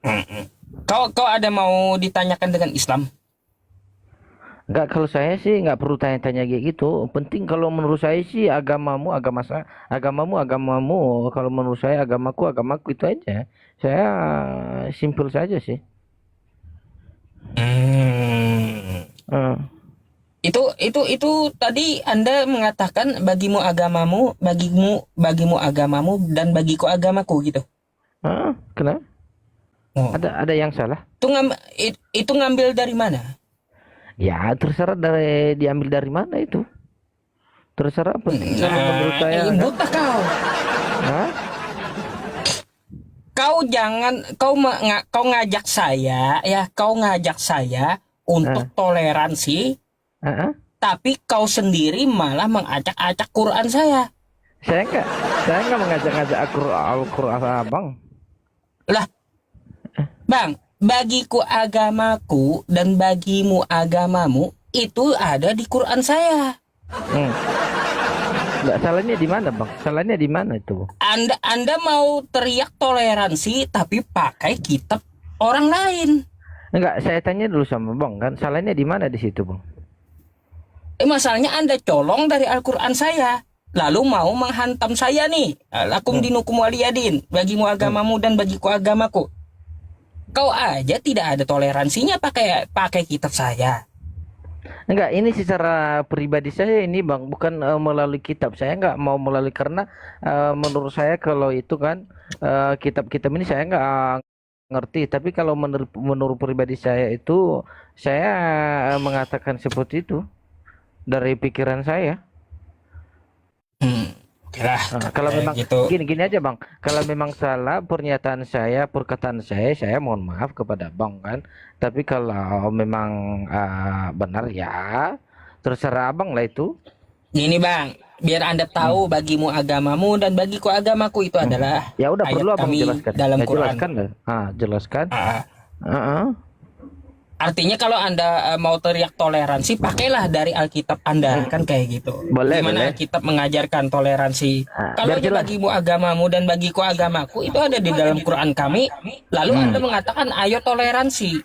Mm-mm. Kau ada mau ditanyakan dengan Islam? Enggak, kalau saya sih nggak perlu tanya-tanya kayak gitu. Penting kalau menurut saya sih agamamu agama saya, agamamu agamamu. Kalau menurut saya agamaku agamaku itu aja. Saya simpel saja sih. Hmm. Eh, Itu tadi Anda mengatakan bagimu agamamu, bagimu agamamu dan bagiku agamaku gitu. kenapa? Oh. Ada yang salah? Itu ngambil dari mana? Ya terserah dari diambil dari mana itu. Terserah. Penting kalau menurut Nah, saya kan. buta kau. Hah? Kau jangan kau ngajak saya ya, kau ngajak saya Eh, untuk toleransi, eh, eh. tapi kau sendiri malah mengacak-acak Quran saya. Saya enggak, saya enggak mengajak-ngajak Al-Qur'an abang. Lah, Bang, bagiku agamaku dan bagimu agamamu itu ada di Quran saya. Hmm. Enggak, salahnya di mana bang? Salahnya di mana itu? Anda mau teriak toleransi tapi pakai kitab orang lain. Enggak, saya tanya dulu sama bang kan. Salahnya di mana di situ bang? Masalahnya Anda colong dari Al-Quran saya. Lalu mau menghantam saya nih. Lakum Hmm. dinukum waliyadin. Bagimu Hmm. agamamu dan bagiku agamaku. Kau aja tidak ada toleransinya pakai pakai kitab saya. Enggak, ini secara pribadi saya ini bang, bukan melalui kitab. Saya enggak mau melalui karena menurut saya kalau itu kan kitab-kitab ini saya enggak ngerti. Tapi kalau menurut pribadi saya itu saya mengatakan seperti itu dari pikiran saya. Oke lah, Kalau kayak memang gitu. gini-gini aja bang, kalau memang salah pernyataan saya, perkataan saya mohon maaf kepada bang kan. Tapi kalau memang benar ya terserah abang lah itu. Ini bang, biar Anda tahu Hmm. bagimu agamamu dan bagiku agamaku itu Hmm. adalah Ya udah perlu ayat abang kami jelaskan. dalam Ya Quran. jelaskan lah. Jelaskan. Ah, Ah, Artinya kalau Anda mau teriak toleransi, pakailah dari Alkitab Anda, kan kayak gitu. boleh Di mana boleh. Alkitab mengajarkan toleransi. Kalau Biar aja jelas. bagimu agamamu dan bagiku agamaku, itu ada di dalam Quran kami. Lalu Hmm. Anda mengatakan, ayo toleransi.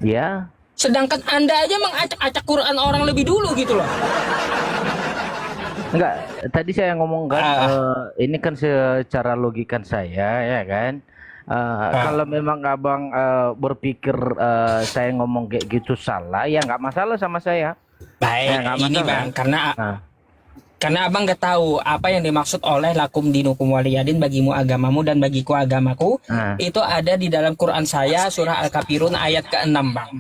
Ya. Sedangkan Anda aja mengacak-acak Quran orang lebih dulu gitu loh. Enggak, tadi saya ngomong kan, Ah, ini kan secara logikan saya ya kan. Kalau ah. memang abang berpikir saya ngomong kayak gitu salah, ya nggak masalah sama saya. Ya Baik, nggak ini masalah. bang, karena Nah, karena abang nggak tahu apa yang dimaksud oleh lakum dinukum waliyadin bagimu agamamu dan bagiku agamaku. nah, Itu ada di dalam Quran saya surah Al-Kafirun ayat ke-6 bang.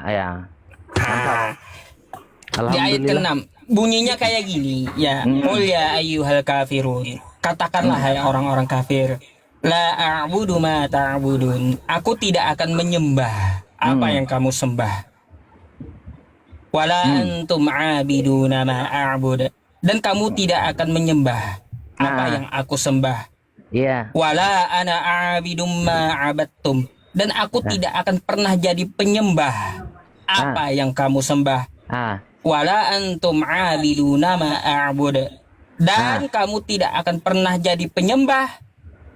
ya, mantap. Nah, di ayat Alhamdulillah. ke-6 bunyinya kayak gini ya. Qul Hmm, ya ayyuhal kafirun. Katakanlah hmm, hai orang-orang kafir. La a'budu ma ta'budun. Aku tidak akan menyembah apa hmm, yang kamu sembah. Wala hmm. antum abiduna ma a'bud. Dan kamu tidak akan menyembah apa yang Nah, aku sembah. iya. Wala ana a'bidum ma abattum. Dan aku Nah, tidak akan pernah jadi penyembah ah, apa yang kamu sembah. ah, Wala antum abiduna ma a'bud. ah, Dan kamu tidak akan pernah jadi penyembah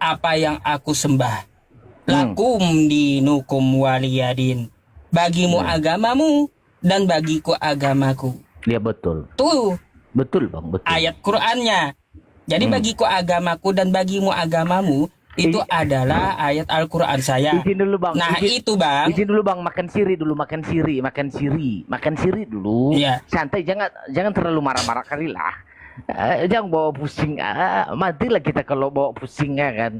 apa yang aku sembah. hmm. Lakum dinukum waliyadin. Bagimu Ya, agamamu dan bagiku agamaku. ya betul. Tuh Betul bang, betul. ayat Qur'annya. Jadi Hmm. bagiku agamaku dan bagimu agamamu itu I- adalah ayat Al-Qur'an saya. Izin dulu bang, Nah, itu Bang. izin dulu bang, makan siri dulu, makan siri dulu. Iya. Santai, jangan jangan terlalu marah-marah kali lah. Jangan bawa pusing. Matilah kita kalau bawa pusing ya kan.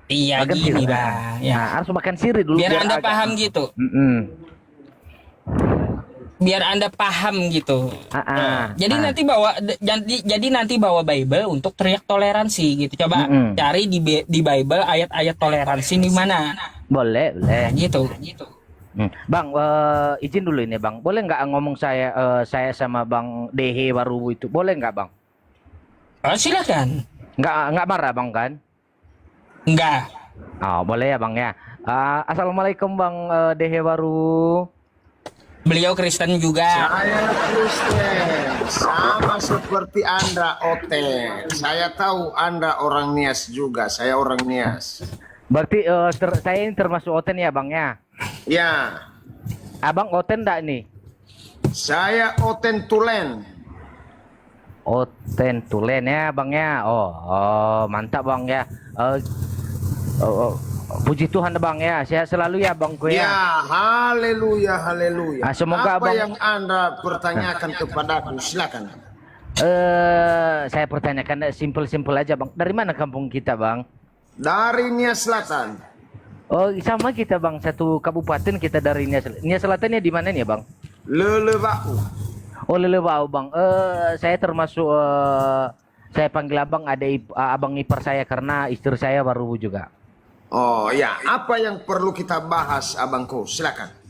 Iya Makan gini, siri. Bang. Ya. Harus makan siri dulu Biar biar Anda agak. paham gitu. Mm-mm. Biar Anda paham gitu. Ah, ah, Jadi ah. jadi nanti bawa Bible untuk teriak toleransi gitu. Coba Mm-mm. cari di Bible ayat-ayat toleransi di mana. Boleh, boleh. Nah, gitu. Bang, izin dulu ini bang. Boleh nggak ngomong saya sama bang Dehe baru itu? Boleh nggak bang? Oh, silakan. Nggak marah bang kan? Enggak. Oh, boleh ya Bang ya. Assalamualaikum Bang Dehe baru. Beliau Kristen juga. Saya Kristen, sama seperti Anda, Oten. Saya tahu Anda orang Nias juga, saya orang Nias. Berarti saya ini termasuk Oten ya bang ya? Ya, Abang Oten enggak nih? saya Oten Tulen. Oten Tulen ya bang ya. Oh, mantap bang ya. Eh, oh, oh, puji Tuhan bang ya. Sehat selalu ya bangku ya. Ya, haleluya, haleluya. Semoga Apa abang yang Anda pertanyakan kepadaku? Silakan. saya pertanyakan simpel-simpel aja bang. Dari mana kampung kita bang? Dari Nia Selatan. Oh sama kita bang, satu kabupaten kita dari Nia Selatan. Nia Selatannya di mana nih bang? Lelebau. Oh Lelebau bang. Saya termasuk saya panggil abang abang ipar saya karena istri saya baru juga. Oh ya, apa yang perlu kita bahas abangku? Silakan.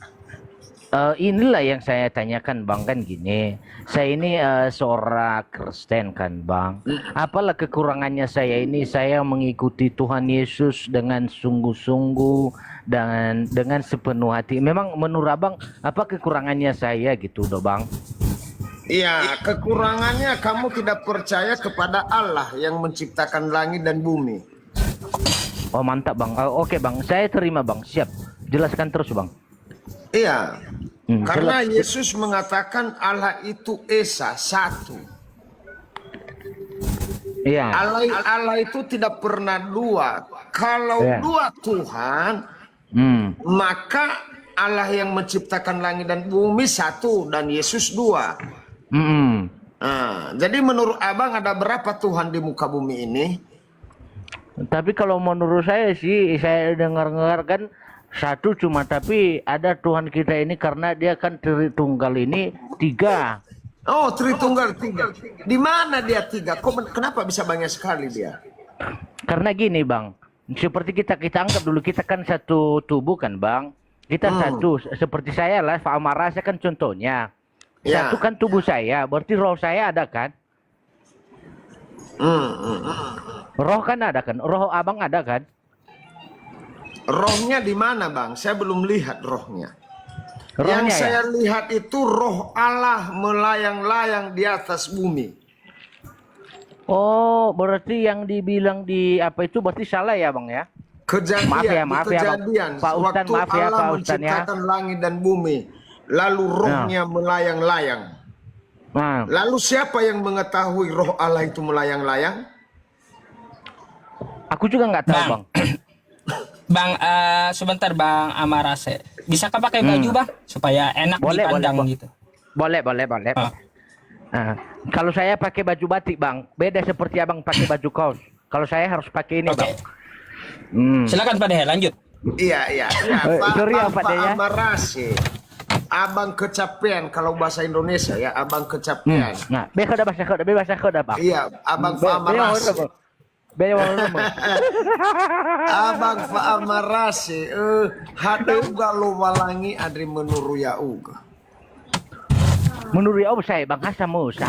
Inilah yang saya tanyakan bang, kan gini, saya ini seorang Kristen kan bang, apalah kekurangannya saya ini, saya mengikuti Tuhan Yesus dengan sungguh-sungguh dan dengan sepenuh hati. Memang menurut abang apa kekurangannya saya gitu doh bang? Iya, kekurangannya kamu tidak percaya kepada Allah yang menciptakan langit dan bumi. Oh mantap bang. Oke bang, saya terima bang, siap, jelaskan terus bang. Iya, karena jelas. Yesus mengatakan Allah itu Esa, satu. Iya. Allah itu tidak pernah dua. Kalau Iya. dua Tuhan, maka Allah yang menciptakan langit dan bumi satu dan Yesus dua. Nah, jadi menurut abang ada berapa Tuhan di muka bumi ini? Tapi kalau menurut saya sih, saya dengar-dengar kan satu cuma, tapi ada Tuhan kita ini karena dia kan Tritunggal ini tiga. Oh, Tritunggal tiga. Di mana dia tiga? Kenapa bisa banyak sekali dia? Karena gini bang, seperti kita anggap dulu kita kan satu tubuh kan bang. Kita satu, seperti saya lah, Pak Amara saya kan contohnya. Ya. Satu kan tubuh saya, berarti roh saya ada kan? Roh kan ada kan? Roh abang ada kan? Rohnya di mana bang? Saya belum lihat rohnya. Rohnya Yang ya? saya lihat itu roh Allah melayang-layang di atas bumi. Oh, berarti yang dibilang di apa itu berarti salah ya bang ya? Kejadian, Maaf ya, di Bang. kejadian, Pak Ustadz, waktu maaf ya, Allah Pak Ustadz ya. menciptakan langit dan bumi, lalu rohnya melayang-layang. Nah, Lalu siapa yang mengetahui roh Allah itu melayang-layang? aku juga nggak tahu Bang. bang. Bang, sebentar Bang Amarase. Bisa kau pakai baju Bang supaya enak Boleh, dipandang boleh, gitu. Boleh. Ah. Nah, kalau saya pakai baju batik bang, beda seperti abang pakai baju kaos. Kalau saya harus pakai ini Oke. bang. Silakan Pak Dehe, lanjut. Iya. Sorry ya, Pak Dea. Amarasi. Abang kecapean kalau bahasa Indonesia ya, abang kecapean. Nah, bebas dah bang. Iya, abang Amarasi. Abang Amarasi, hadau galo walangi adri menuru ya uga. Menurut saya bang hasa musa.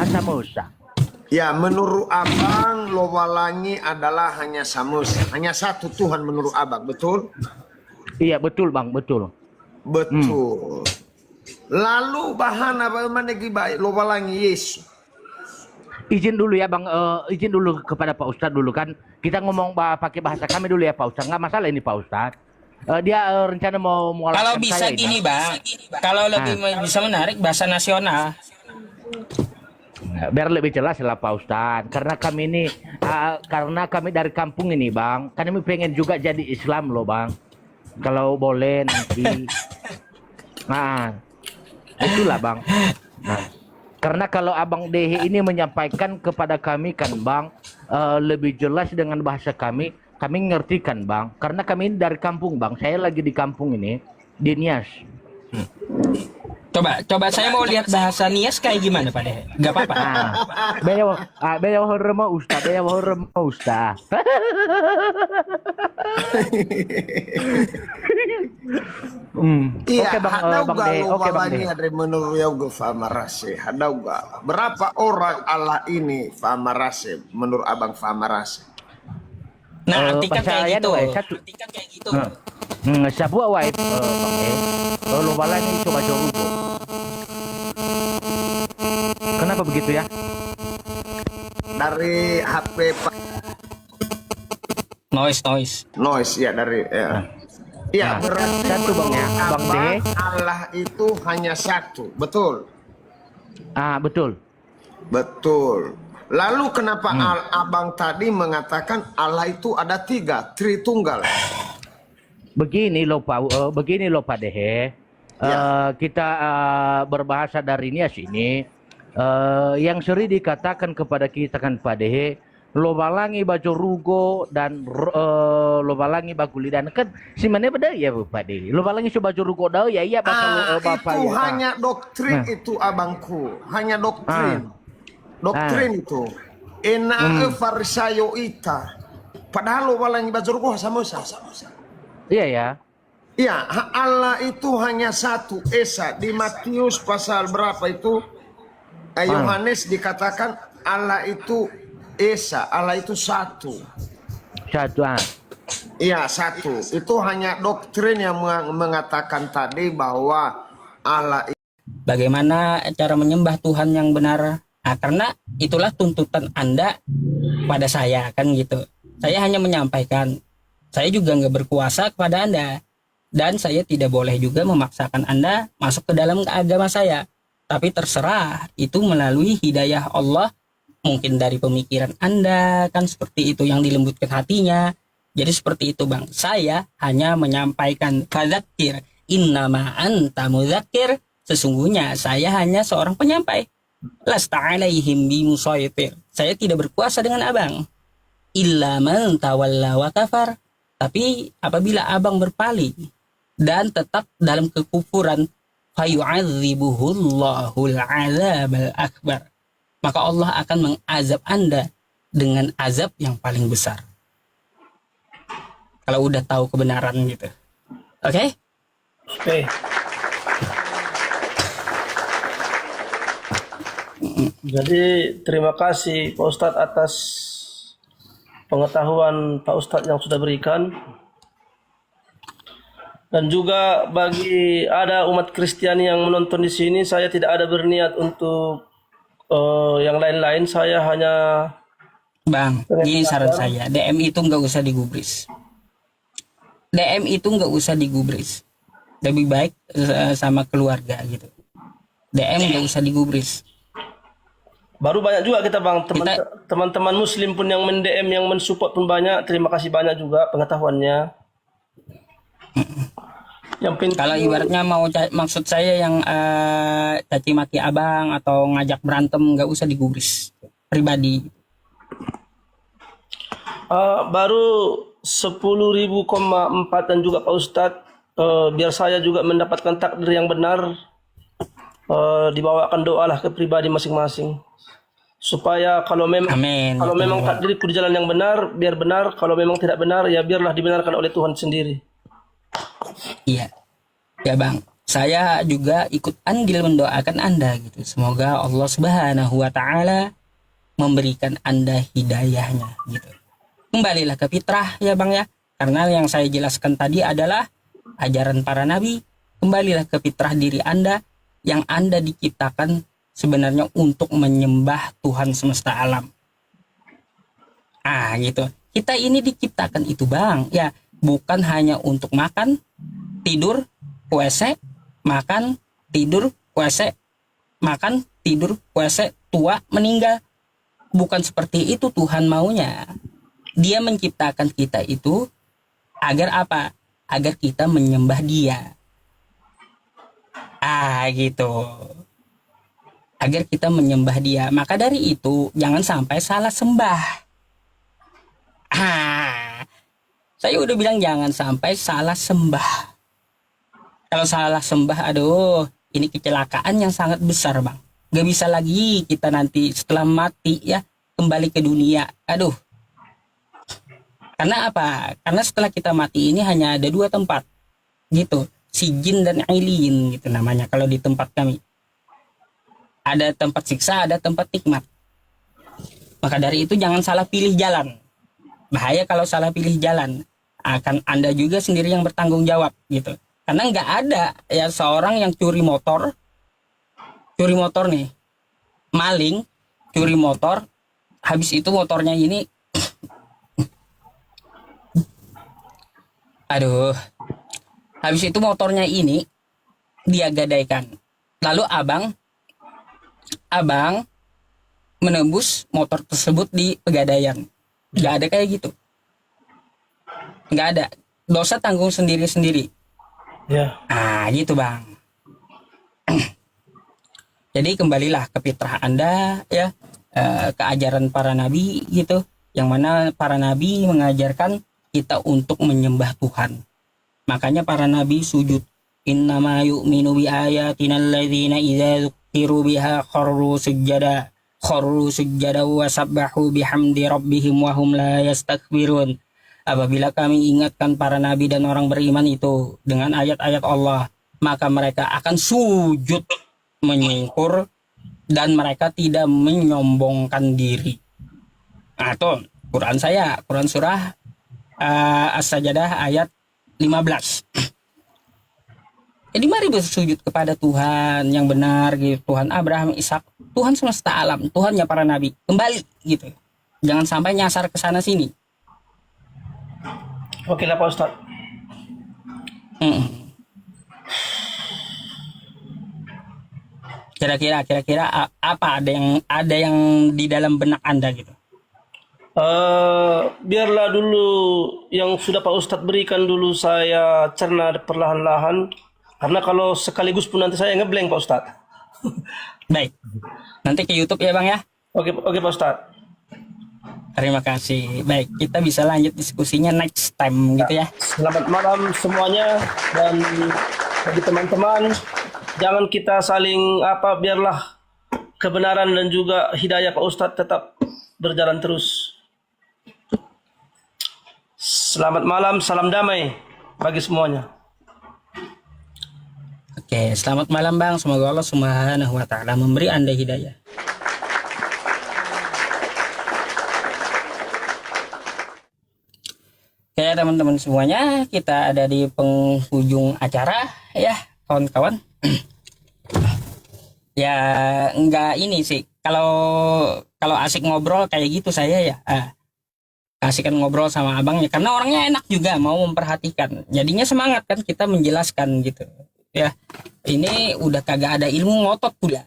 Ya, menurut abang Lowalangi adalah hanya samus, hanya satu Tuhan menurut abang, betul? Iya betul bang, betul. Betul. Lalu bahan apa mana baik Lowalangi Yesus? Izin dulu ya bang, izin dulu kepada Pak Ustadz dulu kan. Kita ngomong pakai bahasa kami dulu ya Pak Ustadz, nggak masalah ini Pak Ustadz. Dia rencana mau Kalau mengalahkan bisa saya gini ini. Bang, kalau lebih bisa menarik bahasa nasional. Biar lebih jelas lah Pak Ustadz, karena kami ini karena kami dari kampung ini bang, kami pengen juga jadi Islam loh bang, kalau boleh nanti. Nah itulah bang. Nah, karena kalau abang Dehe ini menyampaikan kepada kami kan bang, lebih jelas dengan bahasa kami ngerti kan bang, karena kami ini dari kampung bang, saya lagi di kampung ini di Nias. Coba saya mau lihat bahasa Nias kayak gimana Pak Dehe. Gak apa-apa. Baya horma ustaz. Iya, Oke bang, bang Dehe. Oke bang Dehe. Adri menurut ya uga Famarase, hadauga. Berapa orang Allah ini Famarase menurut abang Famarase? Nah, artikan bahasa kayak ya gitu. dua, satu. Artikan kayak gitu. Sabua wait bang Dehe. Lo balanya coba jauh. Kenapa begitu ya? Dari HP Pak. Noise ya dari ya. Ya, Nah, berarti satu Bang ya, Bang D. Allah itu hanya satu, betul? Betul. Betul. Lalu kenapa abang tadi mengatakan Allah itu ada 3, Tritunggal? Begini loh Pak Dehe. Ya. Kita berbahasa dari ini ya sini. Yang sering dikatakan kepada kita kan Pak Dehe, lo balangi baju rugo dan lo balangi baguli dan kan si mana beda ya Pak Dehe. Lo balangi si baju rugo dah ya iya bapak Itu ya. hanya doktrin itu abangku, hanya doktrin. Doktrin itu. Enak farisayo ita. Padahal lo balangi baju rugo sama. Iya ya. Iya, Allah itu hanya satu, Esa. Di Matius pasal berapa itu? Yohanes dikatakan Allah itu Esa, Allah itu satu. Satu. Iya, satu. Itu hanya doktrin yang mengatakan tadi bahwa Allah Bagaimana cara menyembah Tuhan yang benar? Nah, karena itulah tuntutan Anda pada saya kan gitu. Saya hanya menyampaikan. Saya juga nggak berkuasa kepada Anda. Dan saya tidak boleh juga memaksakan Anda masuk ke dalam agama saya. Tapi terserah, itu melalui hidayah Allah. Mungkin dari pemikiran Anda, kan seperti itu yang dilembutkan hatinya. Jadi seperti itu Bang. Saya hanya menyampaikan fadzakir innama anta mudzakir. Sesungguhnya saya hanya seorang penyampai. Lasta alaihim bimusaytir. Saya tidak berkuasa dengan abang. Illa man tawalla wa kafar. Tapi apabila abang berpaling dan tetap dalam kekufuran, fayu'adzibuhullahul azabal akbar. Maka Allah akan mengazab Anda dengan azab yang paling besar. Kalau udah tahu kebenaran gitu. Oke? Oke. Jadi terima kasih Pak Ustadz atas pengetahuan Pak Ustadz yang sudah berikan. Dan juga bagi ada umat Kristiani yang menonton di sini, saya tidak ada berniat untuk yang lain-lain. Saya hanya Bang, gini saran saya. DM itu nggak usah digubris. DM itu nggak usah digubris. Lebih baik sama keluarga gitu. DM nggak usah digubris. baru banyak juga kita Bang, teman-teman Muslim pun yang men-DM, yang mensupport pun banyak. Terima kasih banyak juga pengetahuannya. Yang penting, Kalau ibaratnya mau maksud saya yang caci maki abang atau ngajak berantem nggak usah digubris pribadi. baru 10.000,4 dan juga Pak Ustadz, biar saya juga mendapatkan takdir yang benar, dibawakan doalah ke pribadi masing-masing supaya kalau memang Amin. kalau memang takdirku di jalan yang benar, biar benar. Kalau memang tidak benar, ya biarlah dibenarkan oleh Tuhan sendiri. Iya. Ya Bang, saya juga ikut andil mendoakan Anda gitu. Semoga Allah Subhanahu wa taala memberikan Anda hidayahnya gitu. Kembalilah ke fitrah ya Bang ya. Karena yang saya jelaskan tadi adalah ajaran para nabi. Kembalilah ke fitrah diri Anda yang Anda diciptakan sebenarnya untuk menyembah Tuhan semesta alam. Gitu. Kita ini diciptakan itu Bang, ya, bukan hanya untuk makan, tidur, WC, makan, tidur, WC, makan, tidur, WC, tua, meninggal. Bukan seperti itu Tuhan maunya. Dia menciptakan kita itu agar apa? Agar kita menyembah Dia. Gitu. Agar kita menyembah Dia. Maka dari itu jangan sampai salah sembah. Saya udah bilang jangan sampai salah sembah. Kalau salah sembah, aduh, ini kecelakaan yang sangat besar Bang. Gak bisa lagi kita nanti setelah mati ya kembali ke dunia. Aduh. Karena apa? Karena setelah kita mati ini hanya ada 2 tempat. Gitu. Sijin dan Ailin gitu namanya kalau di tempat kami. Ada tempat siksa, ada tempat nikmat. Maka dari itu jangan salah pilih jalan. Bahaya kalau salah pilih jalan. Akan Anda juga sendiri yang bertanggung jawab gitu. Karena nggak ada ya seorang yang curi motor nih, maling, curi motor, habis itu motornya ini Aduh, habis itu motornya ini dia gadaikan. Lalu abang menembus motor tersebut di pegadaian. Nggak ada kayak gitu. Nggak ada. Dosa tanggung sendiri-sendiri. Ya. Ah, gitu bang. Jadi kembalilah ke fitrah Anda ya, ke ajaran para nabi gitu, yang mana para nabi mengajarkan kita untuk menyembah Tuhan. Makanya para nabi sujud. Innama yu'minu bi ayatina alladzina idza dzukiru biha kharru sujada wa sabbahu bihamdi rabbihim wa hum la yastakbirun. Apabila kami ingatkan para nabi dan orang beriman itu dengan ayat-ayat Allah, maka mereka akan sujud menyungkur dan mereka tidak menyombongkan diri. Nah, itu Quran saya, Quran surah As-Sajdah ayat 15. Jadi mari bersujud kepada Tuhan yang benar gitu. Tuhan Abraham, Ishak, Tuhan semesta alam, Tuhannya para nabi. Kembali gitu. Jangan sampai nyasar ke sana sini. Oke lah Pak Ustadz. Kira-kira apa ada yang di dalam benak Anda gitu? Biarlah dulu yang sudah Pak Ustadz berikan dulu saya cerna perlahan-lahan. Karena kalau sekaligus pun nanti saya ngeblank Pak Ustadz. Baik. Nanti ke YouTube ya Bang ya. Oke Pak Ustadz. Terima kasih. Baik, kita bisa lanjut diskusinya next time gitu ya. Selamat malam semuanya dan bagi teman-teman, jangan kita saling biarlah kebenaran dan juga hidayah Pak Ustadz tetap berjalan terus. Selamat malam, salam damai bagi semuanya. Oke, selamat malam Bang. Semoga Allah Subhanahu wa taala memberi Anda hidayah. Oke teman-teman semuanya, kita ada di penghujung acara ya kawan-kawan. Ya enggak ini sih, kalau asik ngobrol kayak gitu saya ya kasihkan ngobrol sama abangnya karena orangnya enak juga, mau memperhatikan, jadinya semangat kan kita menjelaskan gitu ya. Ini udah kagak ada ilmu ngotot pula.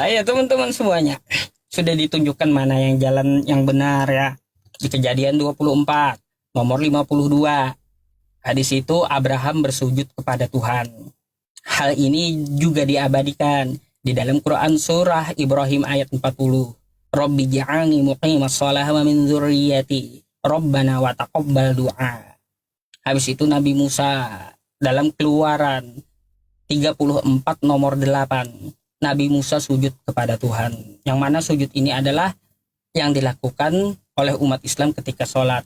Ya teman-teman semuanya, sudah ditunjukkan mana yang jalan yang benar ya. Di Kejadian 24 nomor 52, hadis itu Abraham bersujud kepada Tuhan. Hal ini juga diabadikan di dalam Quran surah Ibrahim ayat 40. Rabbi ja'alni muqimas shalah wa min dzurriyyati Rabbana wa taqabbal du'a. Habis itu Nabi Musa dalam Keluaran 34 nomor 8, Nabi Musa sujud kepada Tuhan. Yang mana sujud ini adalah yang dilakukan oleh umat Islam ketika sholat.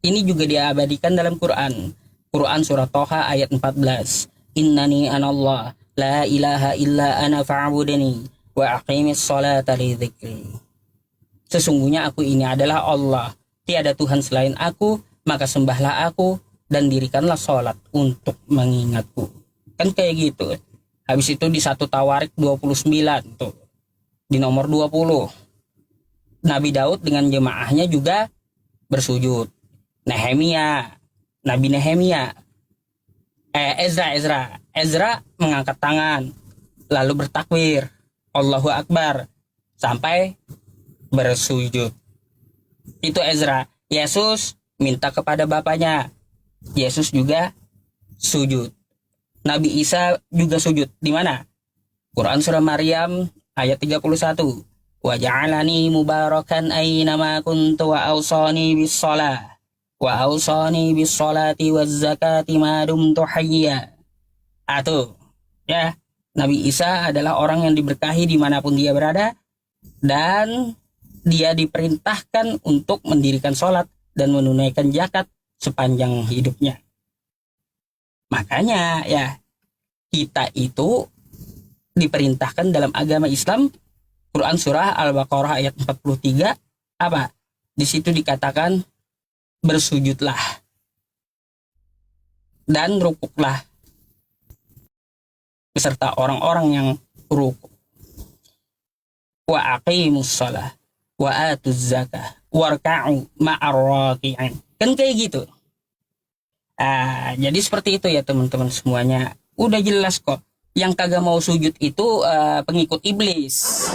Ini juga diabadikan dalam Quran. Quran surah Toha ayat 14. Innani anallah la ilaha illa ana fa'budani wa aqimis sholata li dzikri. Sesungguhnya aku ini adalah Allah, tiada Tuhan selain aku, maka sembahlah aku dan dirikanlah sholat untuk mengingatku. Kan kayak gitu. Habis itu di 1 Tawarik 29 tuh. Di nomor 20. Nabi Daud dengan jemaahnya juga bersujud. Nabi Nehemia. Ezra mengangkat tangan lalu bertakbir Allahu Akbar sampai bersujud. Itu Ezra. Yesus minta kepada bapaknya. Yesus juga sujud. Nabi Isa juga sujud. Di mana? Quran surah Maryam ayat 31. Wa ja'alani mubarakan aynama kuntu wa awsani bis shalah wa awsani bis sholati waz zakati ma dumtu hayya. Atuh, ya. Nabi Isa adalah orang yang diberkahi dimanapun dia berada dan dia diperintahkan untuk mendirikan sholat dan menunaikan zakat sepanjang hidupnya. Makanya ya, kita itu diperintahkan dalam agama Islam, Quran surah Al-Baqarah ayat 43, apa? Di situ dikatakan bersujudlah dan rukuklah beserta orang-orang yang rukuk. Wa aqimus shalah wa atuz zakah warka'u ma'ar raki'in. Kan kayak gitu. Jadi seperti itu ya teman-teman semuanya. Udah jelas kok. Yang kagak mau sujud itu pengikut iblis.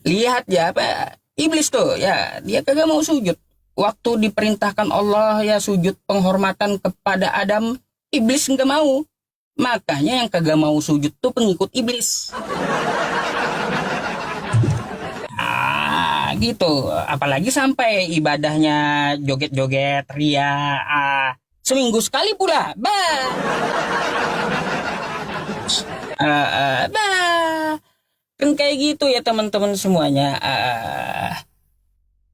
Lihat ya apa iblis tuh ya, dia kagak mau sujud. Waktu diperintahkan Allah ya sujud penghormatan kepada Adam, iblis nggak mau. Makanya yang kagak mau sujud tuh pengikut iblis. Gitu. Apalagi sampai ibadahnya joget-joget, ria, seminggu sekali pula. Kan kayak gitu ya teman-teman semuanya.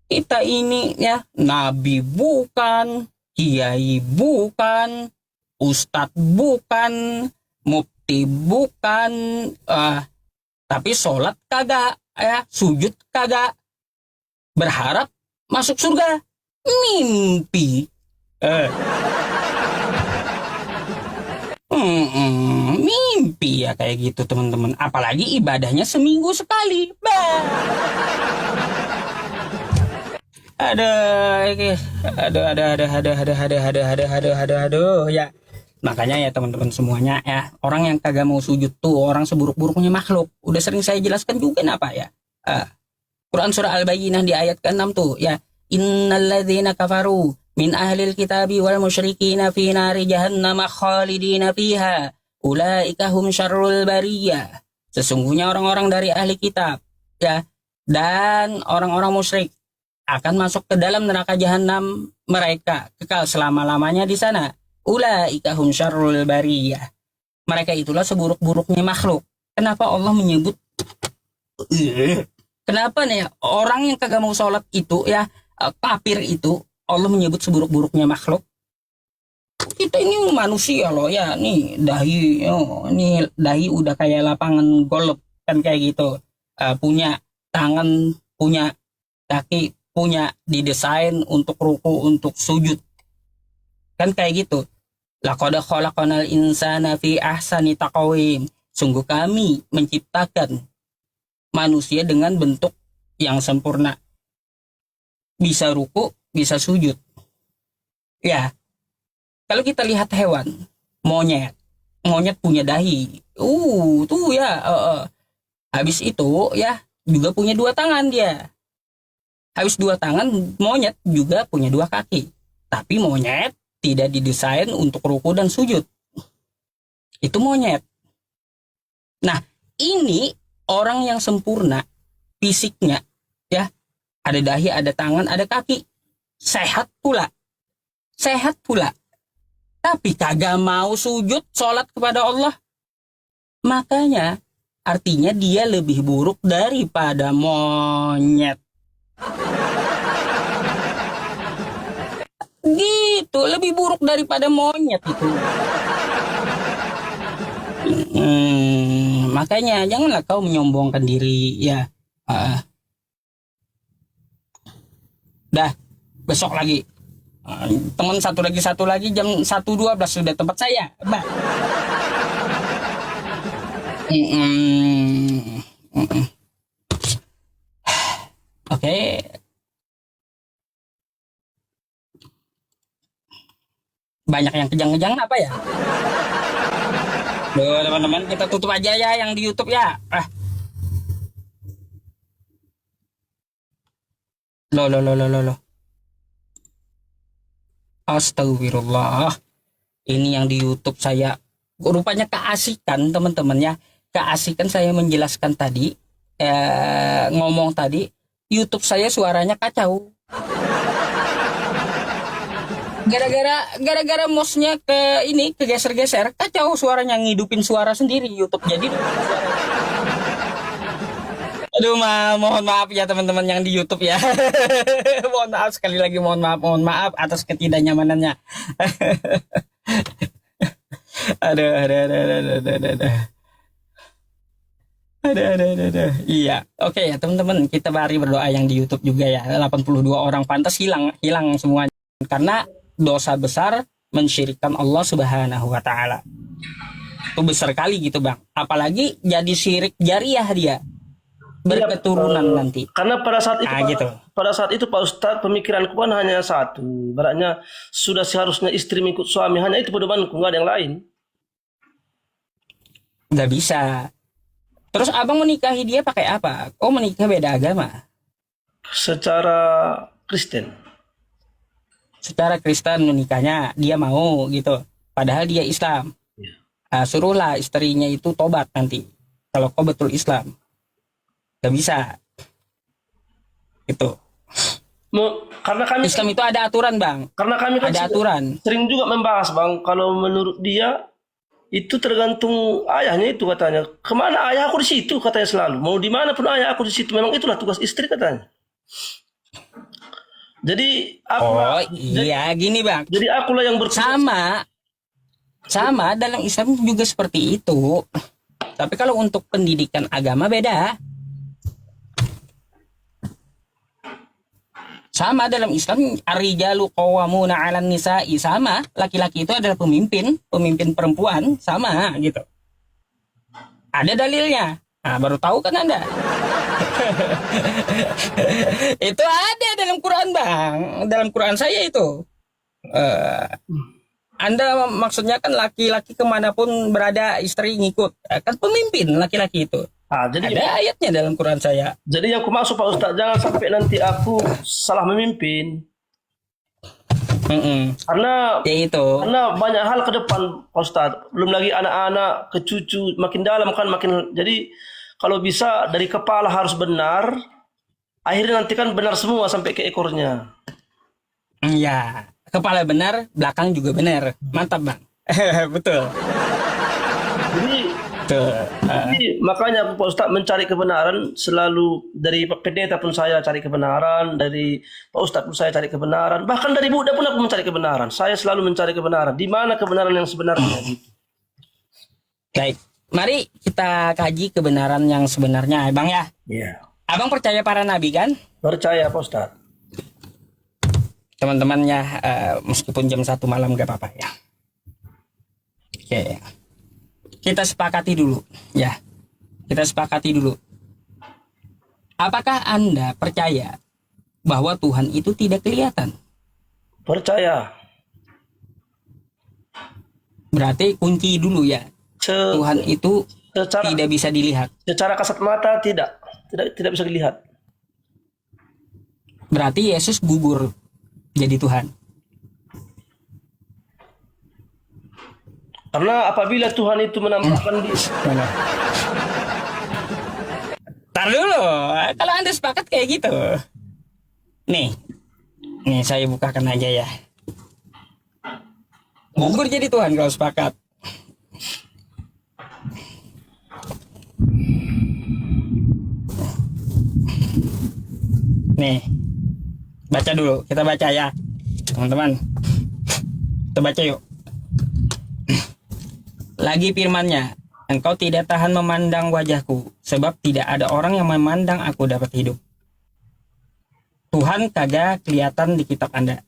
Kita ini ya nabi bukan, kiai bukan, ustadz bukan, mufti bukan, tapi sholat kagak, ya sujud kagak, berharap masuk surga, mimpi. Mimpi ya kayak gitu teman-teman. Apalagi ibadahnya seminggu sekali. Aduh ya. Makanya ya teman-teman semuanya ya, orang yang kagak mau sujud tuh orang seburuk-buruknya makhluk. Udah sering saya jelaskan juga apa ya. Quran surah Al-Bayyinah di ayat ke-6 tuh ya, innalladzina kafaru min ahlil kitabi wal musyrikina fi nari jahannam khalidina fiha ulaika hum syarrul bariyah. Sesungguhnya orang-orang dari ahli kitab ya dan orang-orang musyrik akan masuk ke dalam neraka jahanam, mereka kekal selama-lamanya di sana. Ulaika hum syarrul bariyah. Mereka itulah seburuk-buruknya makhluk. Kenapa Allah menyebut kenapa nih orang yang kagak mau sholat itu ya, kafir itu Allah menyebut seburuk-buruknya makhluk? Kita ini manusia loh ya, nih dahi, nih dahi udah kayak lapangan golf kan kayak gitu. Punya tangan, punya kaki, punya didesain untuk ruku, untuk sujud. Kan kayak gitu. Laqad khalaqnal insana fi ahsani taqwim. Sungguh kami menciptakan manusia dengan bentuk yang sempurna. Bisa ruku, bisa sujud. Ya. Kalau kita lihat hewan, monyet punya dahi. Tuh ya. Habis itu ya juga punya 2 tangan dia. Habis 2 tangan, monyet juga punya 2 kaki. Tapi monyet tidak didesain untuk ruku dan sujud. Itu monyet. Nah, ini orang yang sempurna fisiknya ya, ada dahi, ada tangan, ada kaki, sehat pula, tapi kagak mau sujud sholat kepada Allah. Makanya artinya dia lebih buruk daripada monyet. Gitu, lebih buruk daripada monyet itu. Makanya janganlah kau menyombongkan diri ya. Dah, besok lagi. Teman satu lagi jam 1.12 sudah tempat saya. Oke. Banyak yang kejang-kejang apa ya? Duh, teman-teman, kita tutup aja ya yang di YouTube ya. Loh. Astagfirullah. Ini yang di YouTube saya rupanya keasikan teman-teman ya. Keasikan saya menjelaskan tadi, ngomong tadi, YouTube saya suaranya kacau. Gara-gara mouse-nya kegeser-geser, kacau suaranya, ngidupin suara sendiri YouTube. Jadi aduh, mohon maaf ya teman-teman yang di YouTube ya. Mohon maaf sekali lagi, mohon maaf atas ketidaknyamanannya. Aduh. Iya, oke ya teman-teman, kita mari berdoa yang di YouTube juga ya. 82 orang pantas hilang semuanya karena dosa besar mensyirikkan Allah Subhanahu wa taala. Itu besar kali gitu, Bang. Apalagi jadi syirik jariah dia. berketurunan nanti. Karena Gitu. pada saat itu Pak Ustadz, pemikiranku kan hanya satu. Beratnya sudah seharusnya istri mengikut suami, hanya itu pedomanku, nggak ada yang lain. Nggak bisa. Terus abang menikahi dia pakai apa? Oh, menikah beda agama. Secara Kristen. Secara Kristen menikahnya, dia mau gitu. Padahal dia Islam. Nah, suruhlah istrinya itu tobat nanti. Kalau kau betul Islam. Gak bisa. Itu. Karena kami Islam itu ada aturan, Bang. Karena kami kan Ada aturan. sering juga membahas, Bang, kalau menurut dia itu tergantung ayahnya itu katanya. Kemana ayah aku di situ katanya selalu. Mau di mana pun ayah aku di situ. Memang itulah tugas istri katanya. Jadi gini, Bang. Jadi akulah yang Sama dalam Islam juga seperti itu. Tapi kalau untuk pendidikan agama beda. Sama dalam Islam, ar-rijalu qawwamuna 'alan nisa'i, sama, laki-laki itu adalah pemimpin perempuan, sama gitu. Ada dalilnya. Nah, baru tahu kan Anda? Itu ada dalam Quran, Bang. Dalam Quran saya itu. Anda maksudnya kan laki-laki kemanapun berada, istri ngikut. Kan pemimpin laki-laki itu. Jadi ada ayatnya dalam Quran saya. Jadi yang aku maksud Pak Ustadz, jangan sampai nanti aku salah memimpin. Karena banyak hal ke depan Pak Ustadz. Belum lagi anak-anak, ke cucu, makin dalam kan makin. Jadi kalau bisa dari kepala harus benar, akhirnya nanti kan benar semua sampai ke ekornya. Ya, kepala benar, belakang juga benar. Mantap, Bang. Betul. Jadi makanya Pak Ustadz mencari kebenaran selalu, dari pendeta pun saya cari kebenaran, dari Pak Ustadz pun saya cari kebenaran, bahkan dari Buddha pun aku mencari kebenaran. Saya selalu mencari kebenaran. Di mana kebenaran yang sebenarnya? Baik, mari kita kaji kebenaran yang sebenarnya, Bang ya. Iya. Abang percaya para nabi kan? Percaya Pak Ustadz. Teman-temannya meskipun jam 1 malam gak apa-apa ya. Oke. Kita sepakati dulu, ya. Kita sepakati dulu. Apakah Anda percaya bahwa Tuhan itu tidak kelihatan? Percaya. Berarti kunci dulu ya. Tuhan itu tidak bisa dilihat. Secara kasat mata tidak bisa dilihat. Berarti Yesus gugur jadi Tuhan. Karena apabila Tuhan itu menampakkan diri. Tar dulu, kalau Anda sepakat kayak gitu. Nih saya bukakan aja ya. Gugur jadi Tuhan kalau sepakat. Nih, baca dulu, kita baca ya, teman-teman. Kita baca yuk. Lagi firman-Nya, engkau tidak tahan memandang wajahku, sebab tidak ada orang yang memandang aku dapat hidup. Tuhan kagak kelihatan di kitab Anda.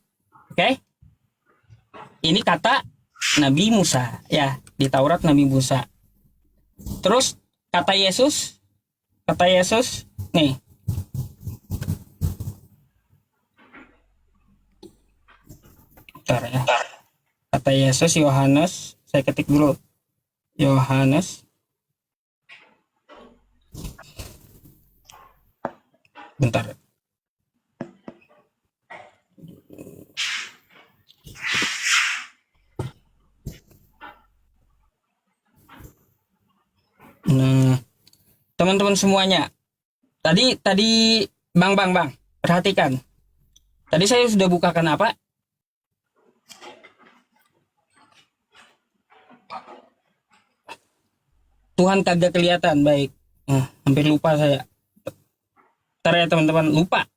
Oke? Ini kata Nabi Musa, ya, di Taurat Nabi Musa. Terus kata Yesus, nih. Bentar ya. Kata Yesus, Yohanes, saya ketik dulu. Yohanes, bentar. Nah, teman-teman semuanya, tadi bang, perhatikan. Tadi saya sudah bukakan apa? Tuhan kagak kelihatan, baik. Hampir lupa saya. Ntar ya teman-teman, lupa.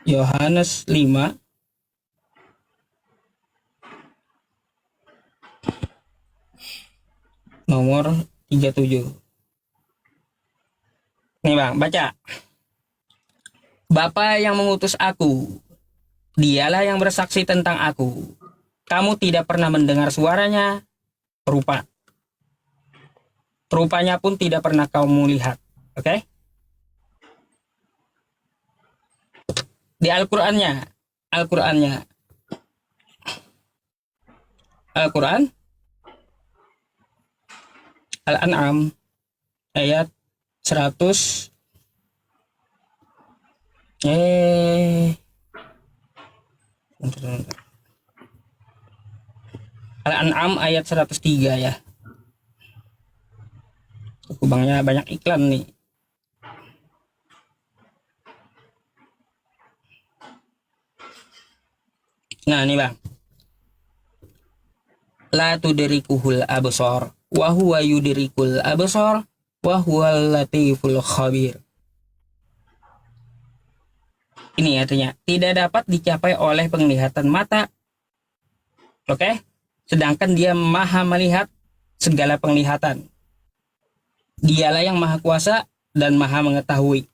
Yohanes 5 nomor 37. Nih Bang, baca. Bapa yang mengutus aku, dialah yang bersaksi tentang aku. Kamu tidak pernah mendengar suaranya rupa. Rupanya pun tidak pernah kamu lihat. Oke? Di Al-Qur'annya. Al-Qur'an Al-An'am ayat 100 Al-An'am ayat 103 ya. Bangnya banyak iklan nih. Nah, nih Bang. La tudrikuhul absar wa huwa yudrikul absar wa huwal latiful khabir. Ini artinya tidak dapat dicapai oleh penglihatan mata. Oke? Sedangkan dia maha melihat segala penglihatan. Dialah yang maha kuasa dan maha mengetahui.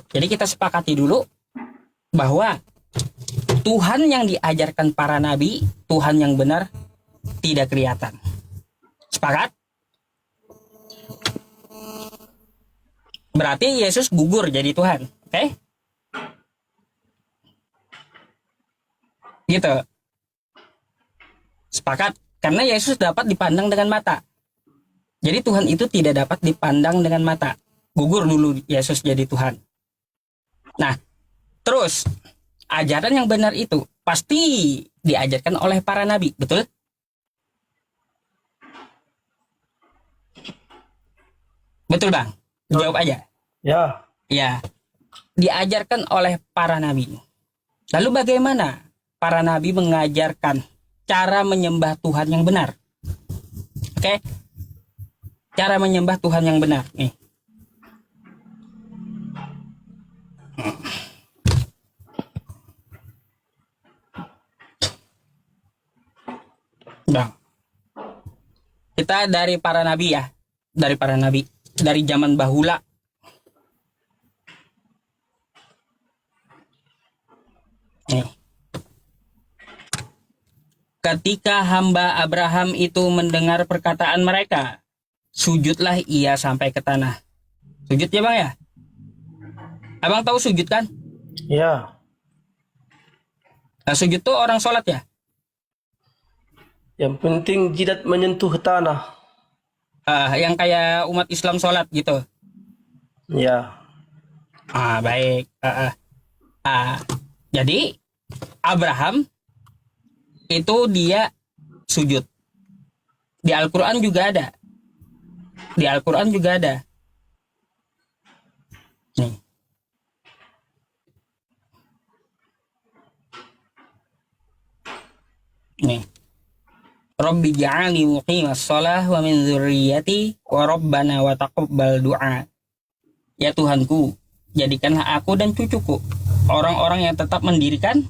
Jadi kita sepakati dulu bahwa Tuhan yang diajarkan para nabi, Tuhan yang benar, tidak kelihatan. Sepakat? Berarti Yesus gugur jadi Tuhan. Oke? Gitu. Sepakat? Karena Yesus dapat dipandang dengan mata. Jadi Tuhan itu tidak dapat dipandang dengan mata. Gugur dulu Yesus jadi Tuhan. Nah, terus ajaran yang benar itu pasti diajarkan oleh para nabi, betul? Betul Bang? Jawab aja. Ya. Ya, diajarkan oleh para nabi. Lalu bagaimana para nabi mengajarkan cara menyembah Tuhan yang benar? Oke? Cara menyembah Tuhan yang benar. Nih. Bang. Kita dari para nabi ya. Dari para nabi. Dari zaman bahula. Nih. Ketika hamba Abraham itu mendengar perkataan mereka, sujudlah ia sampai ke tanah. Sujud ya Bang ya? Abang tahu sujud kan? Ya. Nah, sujud tuh orang sholat ya? Yang penting jidat menyentuh tanah. Yang kayak umat Islam sholat gitu. Ya. Baik. Jadi Abraham itu dia sujud. Di Al-Quran juga ada. Nih. Nih. Rabbi ja'alni muqimas shalah wa min dzurriyyati wa rabbana wa taqabbal du'a. Ya Tuhanku, jadikanlah aku dan cucuku orang-orang yang tetap mendirikan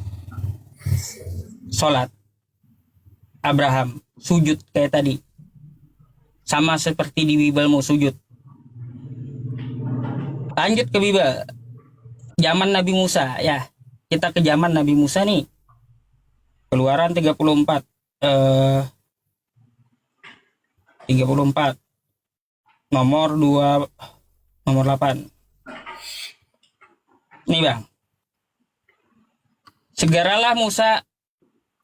sholat. Abraham sujud kayak tadi. Sama seperti di Bible mau sujud. Lanjut ke Bible. Zaman Nabi Musa ya. Kita ke zaman Nabi Musa nih. Keluaran 34. 34. Nomor 8. Nih Bang. Segeralah Musa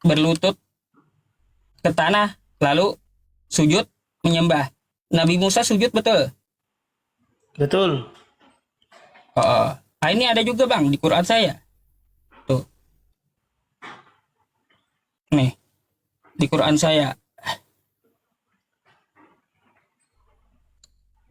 berlutut ke tanah lalu sujud menyembah. Nabi Musa sujud betul? Betul. Ini ada juga Bang di Quran saya. Tuh. Nih. Di Quran saya.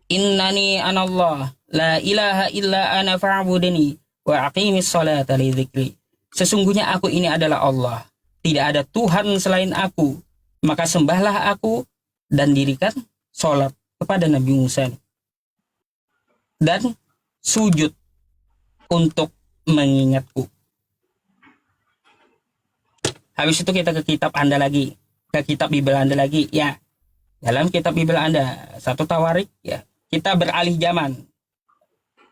Innani anallah la ilaha illa ana fa'budni wa aqimis salata li dzikri. Sesungguhnya aku ini adalah Allah. Tidak ada Tuhan selain aku. Maka sembahlah aku dan dirikan sholat kepada Nabi Musa. Dan sujud untuk mengingatku. Habis itu kita ke kitab Anda lagi. Ke kitab Bible Anda lagi. Ya. Dalam kitab Bible Anda. 1 Tawarik. Ya. Kita beralih zaman.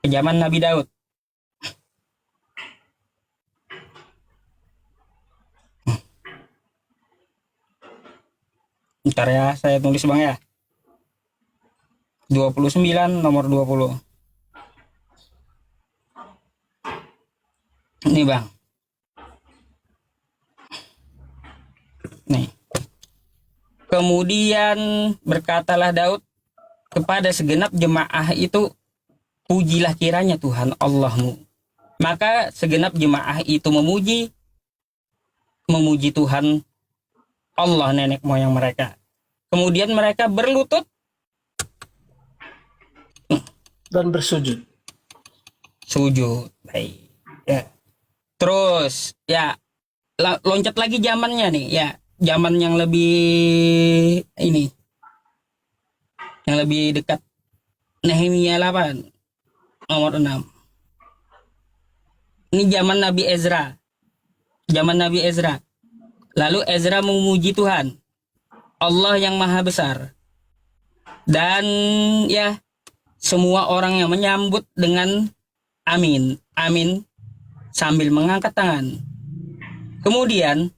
Ke zaman Nabi Daud. Bentar ya, saya tulis Bang ya. 29 nomor 20. Ini Bang. Nih. Kemudian berkatalah Daud kepada segenap jemaah itu, pujilah kiranya Tuhan Allahmu. Maka segenap jemaah itu memuji Tuhan Allah nenek moyang mereka. Kemudian mereka berlutut Dan bersujud. sujud. Baik. Ya. Terus ya loncat lagi zamannya nih ya. Zaman yang lebih ini. Yang lebih dekat. Nehemia 8 nomor 6. Ini zaman Nabi Ezra. Zaman Nabi Ezra. Lalu Ezra memuji Tuhan Allah yang maha besar. Dan ya semua orang yang menyambut dengan amin, amin sambil mengangkat tangan. Kemudian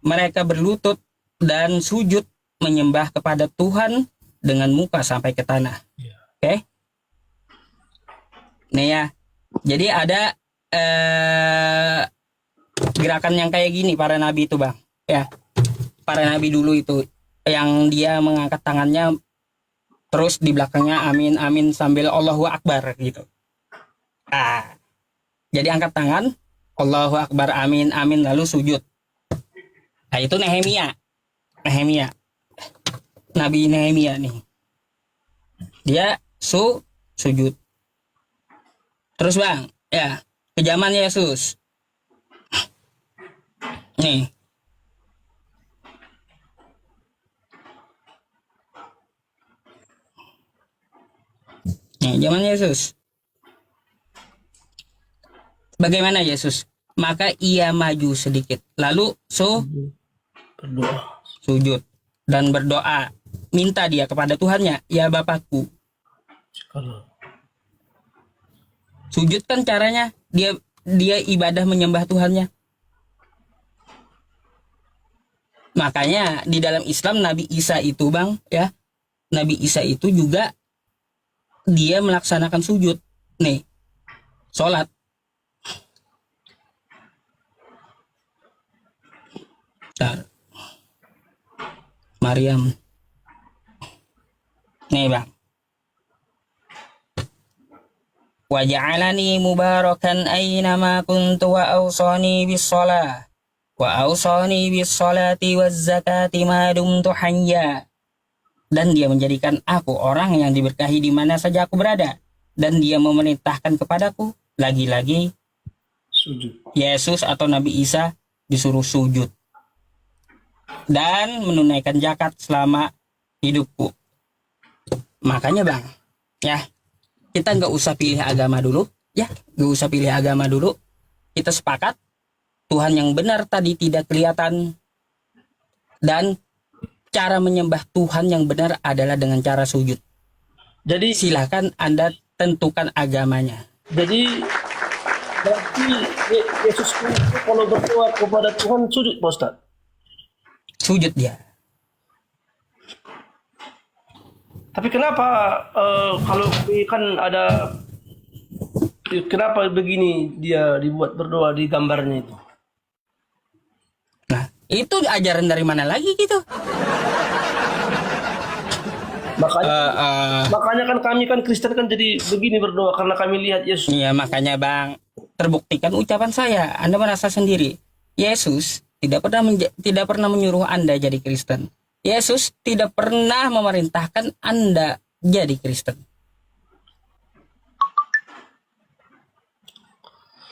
mereka berlutut dan sujud menyembah kepada Tuhan dengan muka sampai ke tanah. Oke? Nih ya. Jadi ada gerakan yang kayak gini para nabi itu Bang. Ya. Para nabi dulu itu yang dia mengangkat tangannya terus di belakangnya amin amin sambil Allahu Akbar gitu. Jadi angkat tangan Allahu Akbar amin amin lalu sujud. Nah itu Nehemia. Nabi Nehemia nih. Dia sujud. Terus Bang, ya, ke zaman Yesus. Nih. Nih, zaman Yesus. Bagaimana Yesus? Maka ia maju sedikit. Lalu Berdoa. sujud dan berdoa, minta dia kepada Tuhannya, ya Bapakku. Kalau Sujud kan caranya dia ibadah menyembah Tuhannya. Makanya di dalam Islam Nabi Isa itu Bang ya, Nabi Isa itu juga dia melaksanakan sujud. Nih, sholat. Bentar. Maryam. Nih Bang. Wa ja'alani mubarakan aynama kuntu wa awsani bis shalah wa awsani bis salati waz zakati ma dumtu hayya. Dan dia menjadikan aku orang yang diberkahi di mana saja aku berada, dan dia memerintahkan kepadaku, lagi-lagi sujud. Yesus atau Nabi Isa disuruh sujud dan menunaikan zakat selama hidupku. Makanya Bang, ya kita nggak usah pilih agama dulu, ya nggak usah pilih agama dulu. Kita sepakat Tuhan yang benar tadi tidak kelihatan, dan cara menyembah Tuhan yang benar adalah dengan cara sujud. Jadi Silakan Anda tentukan agamanya. Jadi berarti Yesus itu kalau berdoa kepada Tuhan sujud Pak Ustaz? Sujud dia. Tapi kenapa kalau kan ada, kenapa begini dia dibuat berdoa di gambarnya itu? Nah, itu ajaran dari mana lagi gitu? Makanya kan kami kan Kristen kan jadi begini berdoa karena kami lihat Yesus. Iya, makanya Bang, terbuktikan ucapan saya. Anda merasa sendiri. Yesus tidak pernah menyuruh Anda jadi Kristen. Yesus tidak pernah memerintahkan Anda jadi Kristen.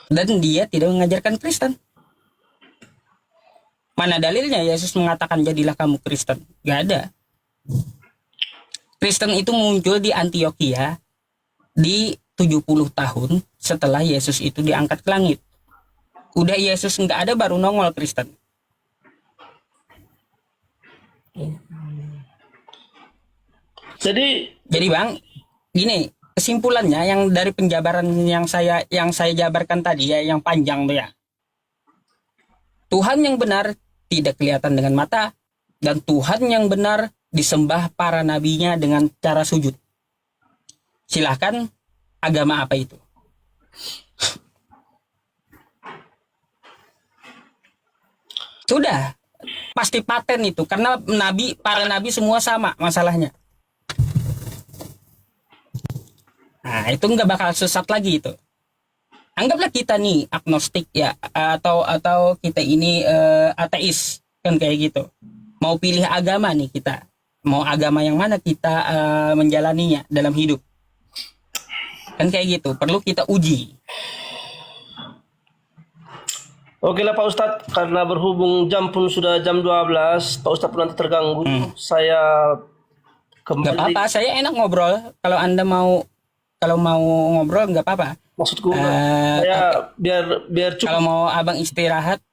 Dan dia tidak mengajarkan Kristen. Mana dalilnya Yesus mengatakan jadilah kamu Kristen? Gak ada. Kristen itu muncul di Antioquia di 70 tahun setelah Yesus itu diangkat ke langit. Udah Yesus nggak ada baru nongol Kristen. Jadi Bang, gini kesimpulannya yang dari penjabaran yang saya jabarkan tadi ya, yang panjang tuh ya. Tuhan yang benar tidak kelihatan dengan mata, dan Tuhan yang benar disembah para nabinya dengan cara sujud. Silahkan, agama apa itu? Sudah, pasti paten itu, karena para nabi semua sama masalahnya. Nah, itu nggak bakal sesat lagi itu. Anggaplah kita nih agnostik ya, atau kita ini ateis, kan kayak gitu. Mau pilih agama nih kita, mau agama yang mana kita menjalaninya dalam hidup, kan kayak gitu. Perlu kita uji. Oke lah Pak Ustadz, karena berhubung jam pun sudah jam 12, Pak Ustadz pun nanti terganggu. Saya Nggak kembali. apa-apa, saya enak ngobrol. Kalau Anda mau ngobrol nggak apa-apa. Maksudku saya biar cukup. Kalau mau abang istirahat,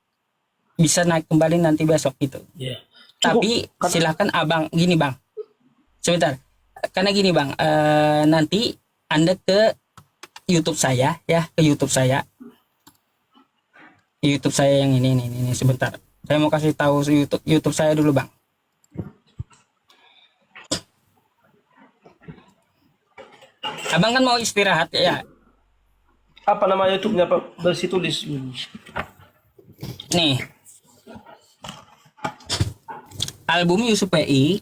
bisa naik kembali nanti besok gitu. Yeah. Tapi silahkan abang, gini bang, sebentar. Karena gini bang, nanti Anda ke YouTube saya ya, ke YouTube saya. YouTube saya yang ini sebentar. Saya mau kasih tahu YouTube saya dulu bang. Abang kan mau istirahat ya. Apa nama YouTube-nya Pak? Bersih tulis. Nih. Album Yusuf PI